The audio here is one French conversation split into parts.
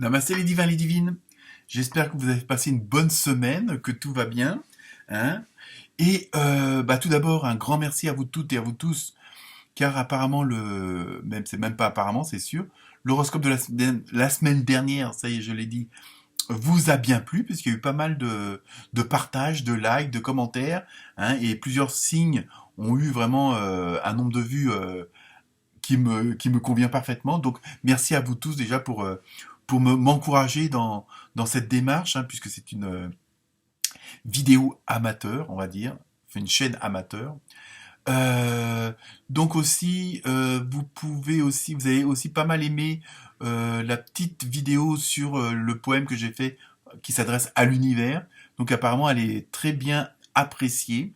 Namasté les divins, les divines. J'espère que vous avez passé une bonne semaine, que tout va bien. Hein. Et tout d'abord, un grand merci à vous toutes et à vous tous, car apparemment, même c'est même pas apparemment, c'est sûr, l'horoscope de la semaine dernière, ça y est, je l'ai dit, vous a bien plu, puisqu'il y a eu pas mal de partages, de likes, de commentaires, hein, et plusieurs signes ont eu vraiment un nombre de vues qui me convient parfaitement. Donc merci à vous tous déjà pour m'encourager dans cette démarche, hein, puisque c'est une vidéo amateur, on va dire, une chaîne amateur. Euh, donc aussi, vous avez aussi pas mal aimé la petite vidéo sur le poème que j'ai fait qui s'adresse à l'univers. Donc apparemment, elle est très bien appréciée.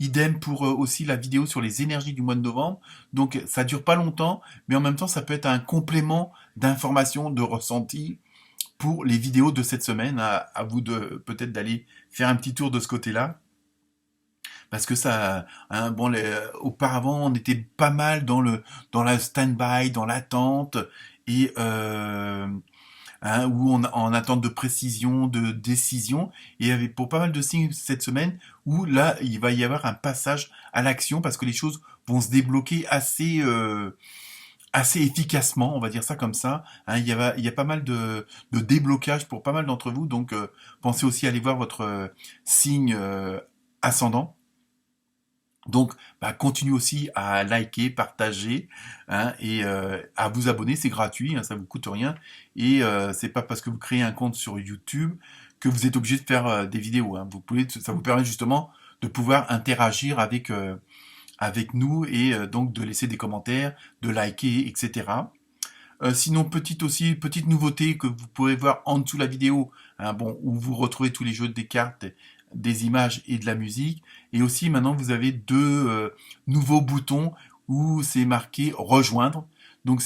Idem pour aussi la vidéo sur les énergies du mois de novembre. Donc ça dure pas longtemps, mais en même temps ça peut être un complément d'informations, de ressentis pour les vidéos de cette semaine. À vous de peut-être d'aller faire un petit tour de ce côté-là. Parce que ça, hein, bon, auparavant on était pas mal dans la stand-by, dans l'attente et hein, ou en attente de précision, de décision. Et il y avait pour pas mal de signes cette semaine où là, il va y avoir un passage à l'action parce que les choses vont se débloquer assez efficacement, on va dire ça comme ça. Hein, il y a pas mal de déblocage pour pas mal d'entre vous, donc pensez aussi à aller voir votre signe ascendant. Donc, continuez aussi à liker, partager, hein, et à vous abonner, c'est gratuit, hein, ça vous coûte rien. Et c'est pas parce que vous créez un compte sur YouTube que vous êtes obligé de faire des vidéos. Hein. Ça vous permet justement de pouvoir interagir avec nous et donc de laisser des commentaires, de liker, etc. Sinon, petite nouveauté que vous pourrez voir en dessous de la vidéo, hein, bon, où vous retrouvez tous les jeux des cartes, des images et de la musique. Et aussi, maintenant, vous avez deux nouveaux boutons où c'est marqué rejoindre. Donc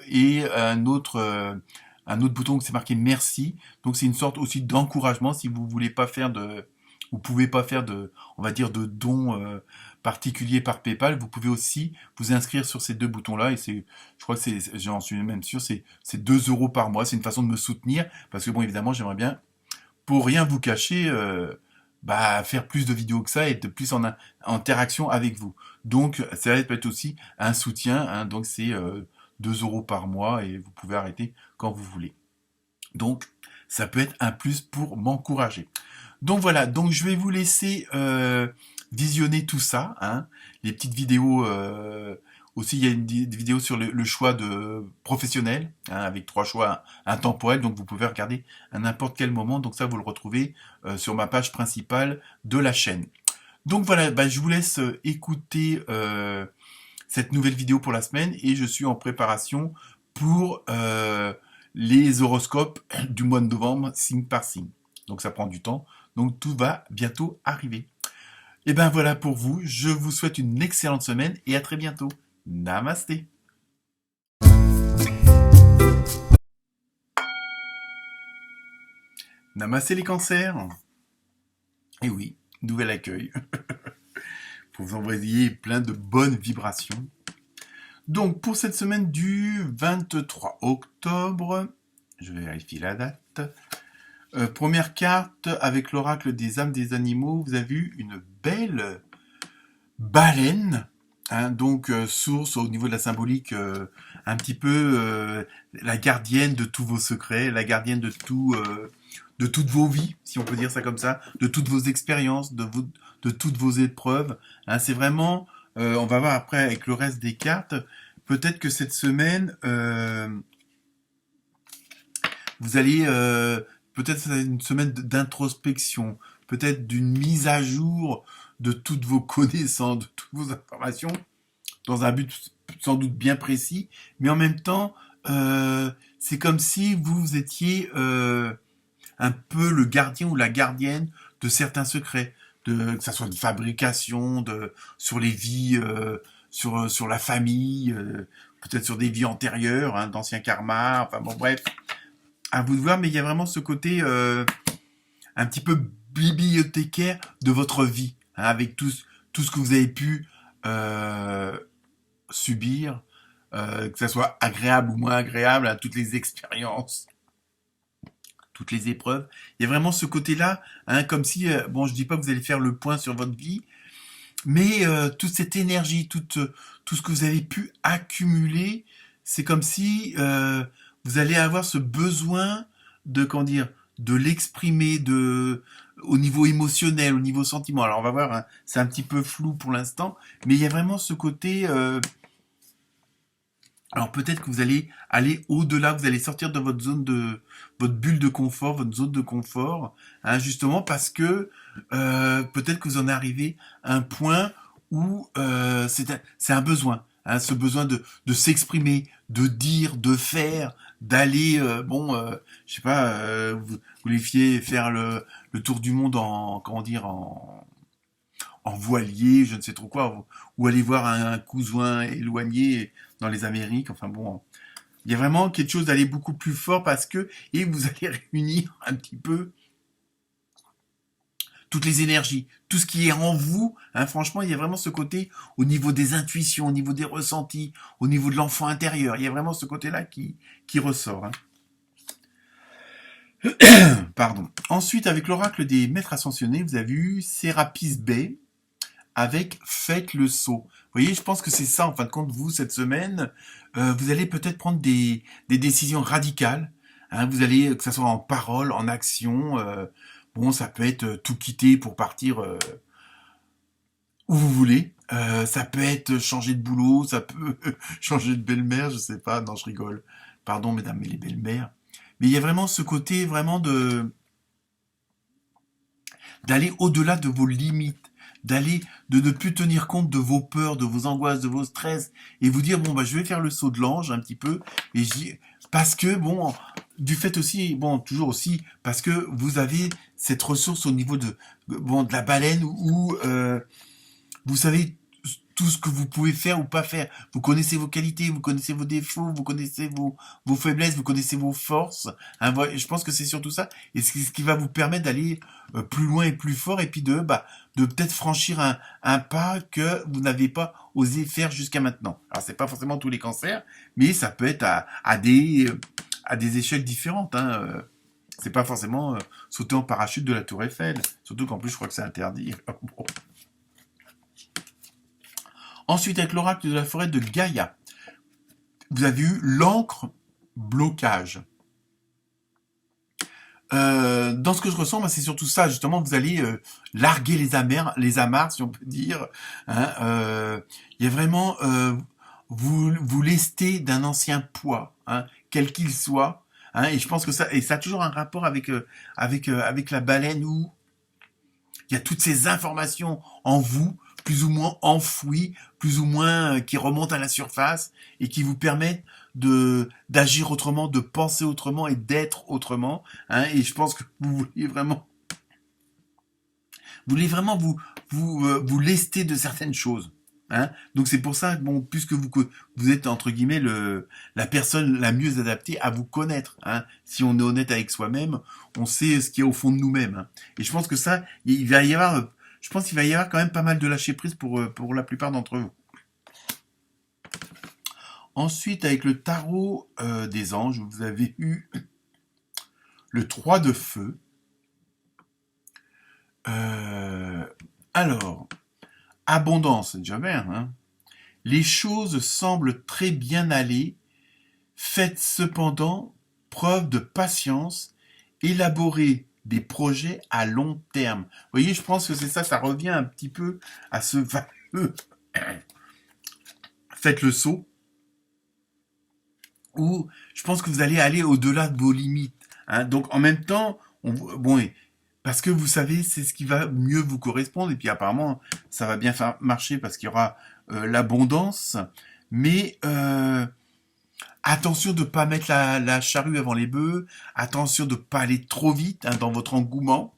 et un autre bouton où c'est marqué merci. Donc c'est une sorte aussi d'encouragement si vous voulez pas faire vous pouvez pas faire on va dire, de dons particuliers par PayPal. Vous pouvez aussi vous inscrire sur ces deux boutons-là et je crois que j'en suis même sûr, c'est 2 euros par mois. C'est une façon de me soutenir parce que bon, évidemment, j'aimerais bien, pour rien vous cacher, faire plus de vidéos que ça et de plus en interaction avec vous. Donc, ça peut être aussi un soutien. Hein, donc, c'est 2 euros par mois et vous pouvez arrêter quand vous voulez. Donc, ça peut être un plus pour m'encourager. Donc voilà, donc je vais vous laisser visionner tout ça, hein, les petites vidéos. Aussi, il y a des vidéos sur le choix de professionnel, hein, avec 3 choix intemporels, donc vous pouvez regarder à n'importe quel moment. Donc ça, vous le retrouvez sur ma page principale de la chaîne. Donc voilà, je vous laisse écouter cette nouvelle vidéo pour la semaine et je suis en préparation pour les horoscopes du mois de novembre, signe par signe. Donc ça prend du temps, donc tout va bientôt arriver. Et ben voilà pour vous, je vous souhaite une excellente semaine et à très bientôt. Namasté. Namasté les cancers. Et oui, nouvel accueil pour vous envoyer plein de bonnes vibrations. Donc pour cette semaine du 23 octobre, je vais vérifier la date. Première carte avec l'oracle des âmes des animaux, vous avez eu une belle baleine, hein, donc source au niveau de la symbolique, un petit peu la gardienne de tous vos secrets, la gardienne de toutes vos vies, si on peut dire ça comme ça, de toutes vos expériences, de toutes vos épreuves. Hein, c'est vraiment, on va voir après avec le reste des cartes, peut-être que cette semaine, vous allez, peut-être c'est une semaine d'introspection, peut-être d'une mise à jour de toutes vos connaissances, de toutes vos informations, dans un but sans doute bien précis, mais en même temps, c'est comme si vous étiez un peu le gardien ou la gardienne de certains secrets, que ça soit de fabrication, sur les vies, sur la famille, peut-être sur des vies antérieures, hein, d'anciens karmas, enfin bon bref, à vous de voir, mais il y a vraiment ce côté un petit peu bibliothécaire de votre vie, hein, avec tout ce que vous avez pu subir, que ça soit agréable ou moins agréable, hein, toutes les expériences. toutes les épreuves. Il y a vraiment ce côté-là, hein, comme si, bon, je dis pas que vous allez faire le point sur votre vie, mais toute cette énergie, tout ce que vous avez pu accumuler, c'est comme si vous allez avoir ce besoin de, comment dire, de l'exprimer, au niveau émotionnel, au niveau sentiment. Alors on va voir, hein, c'est un petit peu flou pour l'instant, mais il y a vraiment ce côté. Alors peut-être que vous allez aller au-delà, vous allez sortir de votre bulle de confort, votre zone de confort, hein, justement parce que peut-être que vous en arrivez à un point où c'est un besoin, hein, ce besoin de s'exprimer, de dire, de faire, d'aller, je sais pas, vous voulez faire le tour du monde en, comment dire, en voilier, je ne sais trop quoi, ou aller voir un cousin éloigné dans les Amériques. Enfin bon, il y a vraiment quelque chose d'aller beaucoup plus fort parce que, et vous allez réunir un petit peu toutes les énergies, tout ce qui est en vous, hein, franchement, il y a vraiment ce côté au niveau des intuitions, au niveau des ressentis, au niveau de l'enfant intérieur, il y a vraiment ce côté-là qui ressort. Hein. Pardon. Ensuite, avec l'oracle des maîtres ascensionnés, vous avez eu Sérapis Bey, avec faites le saut. Vous voyez, je pense que c'est ça, en fin de compte, vous, cette semaine, vous allez peut-être prendre des décisions radicales. Hein, vous allez, que ce soit en parole, en action, bon, ça peut être tout quitter pour partir où vous voulez. Ça peut être changer de boulot, ça peut changer de belle-mère, je sais pas, non, je rigole. Pardon, mesdames, mais les belles-mères. Mais il y a vraiment ce côté, vraiment d'aller au-delà de vos limites, de ne plus tenir compte de vos peurs, de vos angoisses, de vos stress, et vous dire, bon, bah, je vais faire le saut de l'ange un petit peu, parce que, bon, du fait aussi, bon, toujours aussi, parce que vous avez cette ressource au niveau de la baleine où vous savez tout ce que vous pouvez faire ou pas faire. Vous connaissez vos qualités, vous connaissez vos défauts, vous connaissez vos faiblesses, vous connaissez vos forces. Hein, je pense que c'est surtout ça. Et ce qui va vous permettre d'aller plus loin et plus fort et puis de peut-être franchir un pas que vous n'avez pas osé faire jusqu'à maintenant. Alors c'est pas forcément tous les cancers, mais ça peut être à des échelles différentes. Hein. C'est pas forcément sauter en parachute de la Tour Eiffel. Surtout qu'en plus je crois que c'est interdit. Bon. Ensuite, avec l'oracle de la forêt de Gaïa, vous avez eu l'encre blocage. Dans ce que je ressens, c'est surtout ça, justement, vous allez larguer les amarres, si on peut dire. Hein, il y a vraiment, vous lestez d'un ancien poids, hein, quel qu'il soit. Hein, et je pense que ça a toujours un rapport avec la baleine où il y a toutes ces informations en vous, plus ou moins enfouies, plus ou moins qui remontent à la surface et qui vous permettent d'agir autrement, de penser autrement et d'être autrement. Hein, et je pense que vous voulez vraiment vous lester de certaines choses. Hein. Donc c'est pour ça que bon, puisque vous êtes entre guillemets la personne la mieux adaptée à vous connaître. Hein. Si on est honnête avec soi-même, on sait ce qu'il y a au fond de nous-mêmes. Hein. Et je pense que ça, il va y avoir quand même pas mal de lâcher prise pour la plupart d'entre vous. Ensuite, avec le tarot des anges, vous avez eu le 3 de feu. Alors, abondance, c'est déjà bien. Hein. Les choses semblent très bien aller. Faites cependant preuve de patience. Élaborez des projets à long terme. Vous voyez, je pense que c'est ça, ça revient un petit peu à ce fameux faites le saut, où je pense que vous allez aller au-delà de vos limites. Hein. Donc en même temps, parce que vous savez, c'est ce qui va mieux vous correspondre, et puis apparemment, ça va bien marcher parce qu'il y aura l'abondance, mais attention de ne pas mettre la charrue avant les bœufs, attention de ne pas aller trop vite dans votre engouement,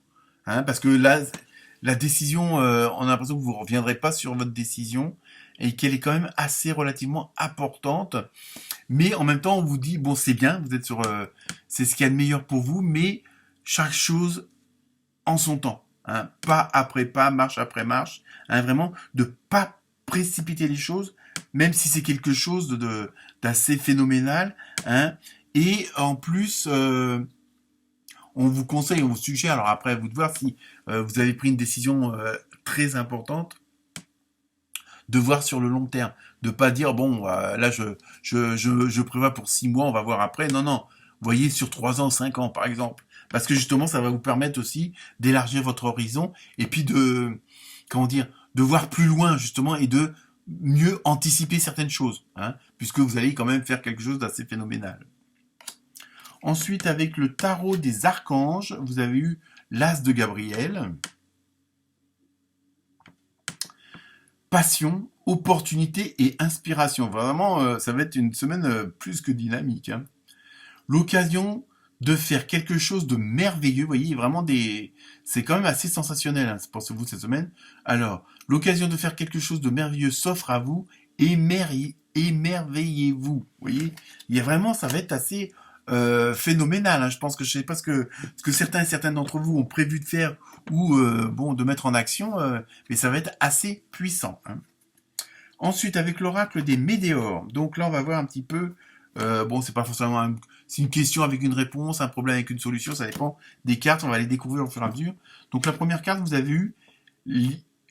hein, parce que là, la décision, on a l'impression que vous ne reviendrez pas sur votre décision, et qu'elle est quand même assez relativement importante, mais en même temps, on vous dit, bon, c'est bien, vous êtes sur, c'est ce qu'il y a de meilleur pour vous, mais chaque chose en son temps, hein, pas après pas, marche après marche, hein, vraiment de pas précipiter les choses, même si c'est quelque chose d'assez phénoménal, hein, et en plus, on vous conseille, on vous suggère, alors après, à vous de voir si vous avez pris une décision très importante, de voir sur le long terme, de pas dire bon là je prévois pour 6 mois, on va voir après. Non non, voyez sur 3 ans, 5 ans par exemple, parce que justement ça va vous permettre aussi d'élargir votre horizon et puis de comment dire de voir plus loin justement et de mieux anticiper certaines choses, hein, puisque vous allez quand même faire quelque chose d'assez phénoménal. Ensuite, avec le tarot des archanges, vous avez eu l'As de Gabriel. Passion, opportunité et inspiration. Vraiment, ça va être une semaine plus que dynamique, hein. L'occasion de faire quelque chose de merveilleux. Vous voyez, vraiment c'est quand même assez sensationnel, hein, pour vous cette semaine. Alors, l'occasion de faire quelque chose de merveilleux s'offre à vous. Émerveillez-vous. Vous voyez, il y a vraiment, ça va être assez phénoménal, hein. Je pense que je sais pas ce que certains et certaines d'entre vous ont prévu de faire ou bon de mettre en action, mais ça va être assez puissant, hein. Ensuite, avec l'oracle des météores. Donc là, on va voir un petit peu. Bon, c'est pas forcément c'est une question avec une réponse, un problème avec une solution. Ça dépend des cartes. On va les découvrir au fur et à mesure. Donc la première carte, vous avez eu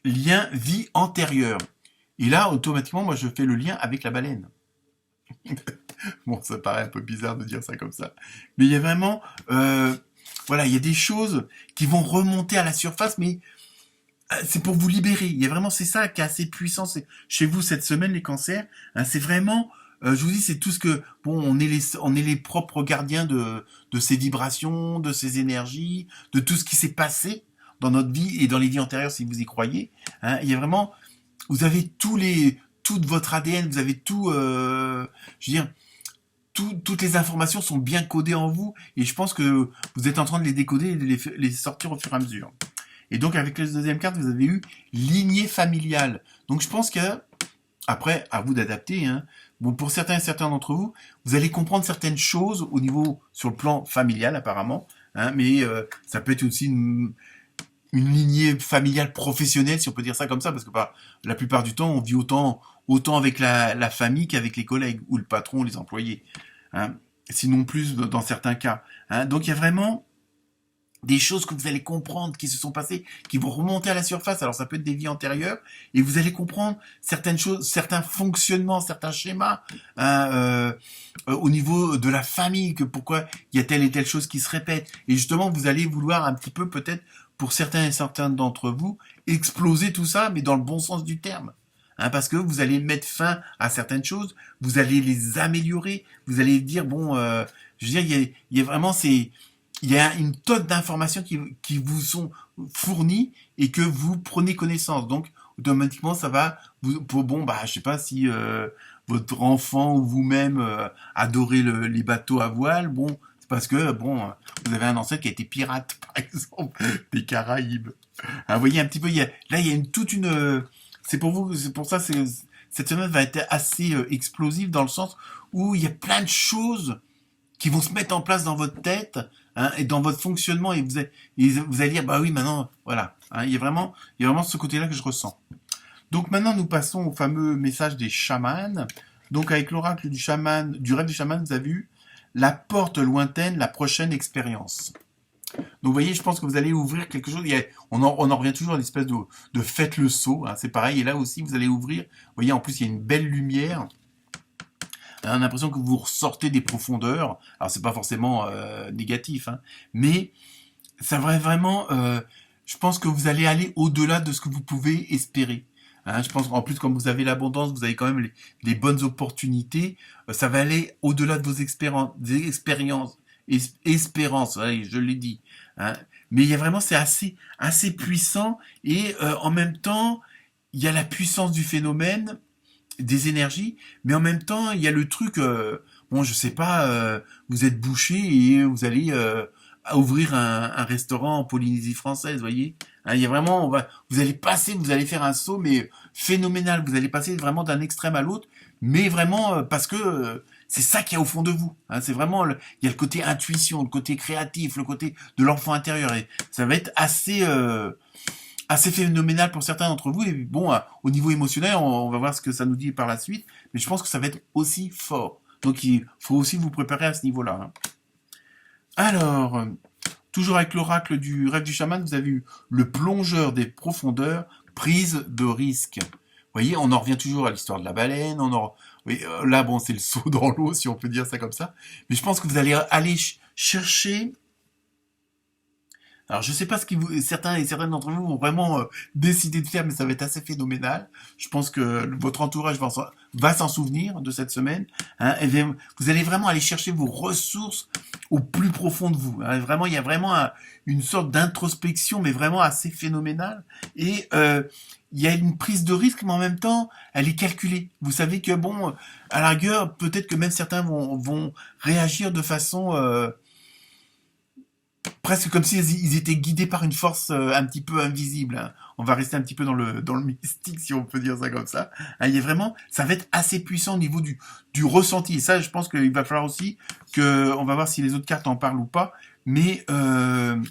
lien vie antérieure. Et là, automatiquement, moi, je fais le lien avec la baleine. Bon, ça paraît un peu bizarre de dire ça comme ça. Mais il y a vraiment, voilà, il y a des choses qui vont remonter à la surface, mais c'est pour vous libérer. Il y a vraiment, c'est ça qui est assez puissant. C'est chez vous cette semaine, les cancers, hein, c'est vraiment, je vous dis, c'est tout ce que, bon, on est les propres gardiens de ces vibrations, de ces énergies, de tout ce qui s'est passé dans notre vie et dans les vies antérieures, si vous y croyez, hein. Il y a vraiment, vous avez toute votre ADN, vous avez tout, je veux dire, toutes les informations sont bien codées en vous, et je pense que vous êtes en train de les décoder et de les sortir au fur et à mesure. Et donc avec la deuxième carte, vous avez eu lignée familiale. Donc je pense que, après, à vous d'adapter, hein. Bon, pour certains et certains d'entre vous, vous allez comprendre certaines choses au niveau, sur le plan familial apparemment, hein, mais ça peut être aussi une lignée familiale professionnelle, si on peut dire ça comme ça, parce que la plupart du temps, on vit autant avec la famille qu'avec les collègues, ou le patron, ou les employés, hein, sinon plus dans certains cas, hein. Donc il y a vraiment des choses que vous allez comprendre qui se sont passées, qui vont remonter à la surface. Alors ça peut être des vies antérieures, et vous allez comprendre certaines choses, certains fonctionnements, certains schémas, hein, au niveau de la famille, que pourquoi il y a telle et telle chose qui se répète. Et justement, vous allez vouloir un petit peu, peut-être, pour certains et certains d'entre vous, exploser tout ça, mais dans le bon sens du terme. Hein, parce que vous allez mettre fin à certaines choses, vous allez les améliorer, vous allez dire, bon, je veux dire, il y a vraiment il y a une tonne d'informations qui vous sont fournies et que vous prenez connaissance. Donc, automatiquement, ça va bon, bah, je sais pas si votre enfant ou vous-même adorez les bateaux à voile, bon, c'est parce que, bon, vous avez un ancêtre qui a été pirate, par exemple, des Caraïbes. Hein, vous voyez un petit peu, là, il y a toute une, c'est pour vous, c'est pour ça, cette semaine va être assez explosive dans le sens où il y a plein de choses qui vont se mettre en place dans votre tête, hein, et dans votre fonctionnement, et vous allez dire, bah oui, maintenant, voilà, hein, il y a vraiment ce côté-là que je ressens. Donc maintenant, nous passons au fameux message des chamans. Donc avec l'oracle du chaman, du rêve du chaman, vous avez vu la porte lointaine, la prochaine expérience. Donc vous voyez, je pense que vous allez ouvrir quelque chose. On en revient toujours à l'espèce de faites le saut, hein, c'est pareil. Et là aussi, vous allez ouvrir. Vous voyez, en plus, il y a une belle lumière. On a l'impression que vous ressortez des profondeurs. Alors c'est pas forcément négatif, hein, mais ça va vraiment. Je pense que vous allez aller au-delà de ce que vous pouvez espérer. Hein, je pense qu'en plus, comme vous avez l'abondance, vous avez quand même les bonnes opportunités. Ça va aller au-delà de vos expériences, espérances. Ouais, je l'ai dit. Hein. Mais il y a vraiment, c'est assez puissant, et en même temps, il y a la puissance du phénomène, des énergies, mais en même temps, il y a le truc, bon, je sais pas, vous êtes bouché et vous allez ouvrir un restaurant en Polynésie française, vous voyez. Hein, il y a vraiment, vous allez faire un saut, mais phénoménal. Vous allez passer vraiment d'un extrême à l'autre, mais vraiment parce que c'est ça qu'il y a au fond de vous. Hein, c'est vraiment, il y a le côté intuition, le côté créatif, le côté de l'enfant intérieur, et ça va être assez phénoménal pour certains d'entre vous. Et bon, au niveau émotionnel, on va voir ce que ça nous dit par la suite, mais je pense que ça va être aussi fort. Donc il faut aussi vous préparer à ce niveau-là, hein. Alors, Toujours avec l'oracle du rêve du chaman, vous avez eu le plongeur des profondeurs, prise de risque. Vous voyez, on en revient toujours à l'histoire de la baleine. Oui, là, bon, c'est le saut dans l'eau, si on peut dire ça comme ça. Mais je pense que vous allez aller chercher. Alors, je sais pas ce que certains et certaines d'entre vous vont vraiment décider de faire, mais ça va être assez phénoménal. Je pense que votre entourage va s'en souvenir de cette semaine. Hein, et vous allez vraiment aller chercher vos ressources au plus profond de vous. Hein. Vraiment, il y a vraiment une sorte d'introspection, mais vraiment assez phénoménale. Et il y a une prise de risque, mais en même temps, elle est calculée. Vous savez que, bon, à la rigueur, peut-être que même certains vont réagir de façon presque comme s'ils étaient guidés par une force un petit peu invisible. Hein. On va rester un petit peu dans le mystique, si on peut dire ça comme ça. Hein, il y a vraiment, ça va être assez puissant au niveau du ressenti. Et ça, je pense qu'il va falloir aussi on va voir si les autres cartes en parlent ou pas, mais de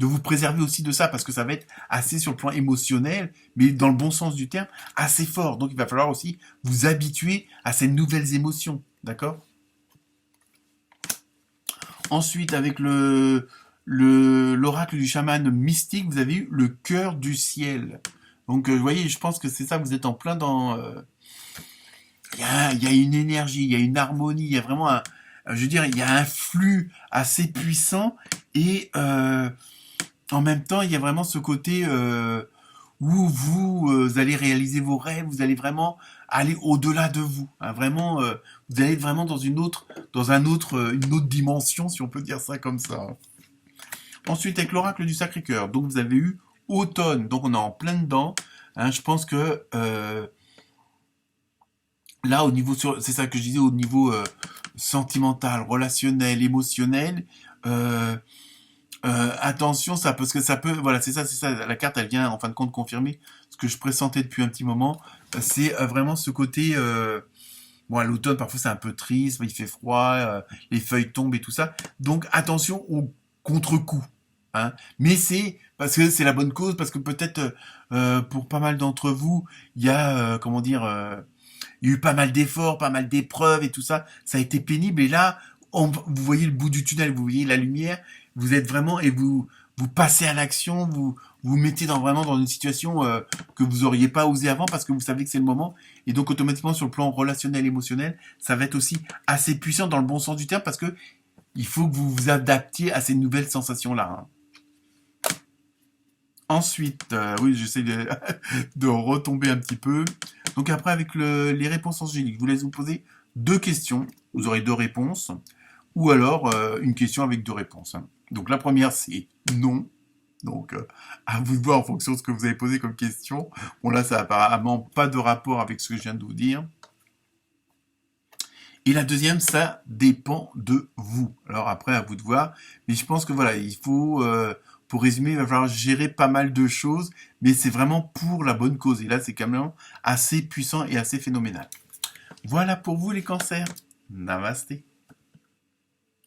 vous préserver aussi de ça, parce que ça va être assez sur le plan émotionnel, mais dans le bon sens du terme, assez fort. Donc il va falloir aussi vous habituer à ces nouvelles émotions. D'accord ? Ensuite, avec l'oracle du chaman mystique, vous avez eu le cœur du ciel. Donc, vous voyez, je pense que c'est ça, vous êtes en plein dans... Il y a une énergie, il y a une harmonie, il y a vraiment je veux dire, il y a un flux assez puissant et en même temps, il y a vraiment ce côté où vous allez réaliser vos rêves, vous allez vraiment aller au-delà de vous. Hein, vraiment, vous allez être vraiment dans une autre dimension, si on peut dire ça comme ça. Ensuite, avec l'oracle du Sacré-Cœur, donc vous avez eu automne, donc on est en plein dedans. Hein, je pense que là, c'est ça que je disais, au niveau sentimental, relationnel, émotionnel. Attention, parce que ça peut, voilà, c'est ça, la carte, elle vient en fin de compte confirmer ce que je pressentais depuis un petit moment. C'est vraiment ce côté, bon, à l'automne, parfois c'est un peu triste, il fait froid, les feuilles tombent et tout ça. Donc, attention au contre-coup. Hein. Mais c'est parce que c'est la bonne cause, parce que peut-être pour pas mal d'entre vous, il y a, comment dire, il y a eu pas mal d'efforts, pas mal d'épreuves et tout ça. Ça a été pénible. Et là, vous voyez le bout du tunnel, vous voyez la lumière. Vous êtes vraiment et vous passez à l'action. Vous mettez vraiment dans une situation que vous auriez pas osé avant parce que vous savez que c'est le moment. Et donc automatiquement sur le plan relationnel, émotionnel, ça va être aussi assez puissant dans le bon sens du terme parce que il faut que vous vous adaptiez à ces nouvelles sensations là. Hein. Ensuite, oui, j'essaie de retomber un petit peu. Donc après, avec les réponses angéliques, je vous laisse vous poser 2 questions. Vous aurez 2 réponses. Ou alors une question avec 2 réponses. Hein. Donc la première, c'est non. Donc à vous de voir en fonction de ce que vous avez posé comme question. Bon là, ça n'a apparemment pas de rapport avec ce que je viens de vous dire. Et la deuxième, ça dépend de vous. Alors après, à vous de voir. Mais je pense que voilà, il faut... pour résumer, il va falloir gérer pas mal de choses, mais c'est vraiment pour la bonne cause. Et là, c'est quand même assez puissant et assez phénoménal. Voilà pour vous les cancers. Namasté.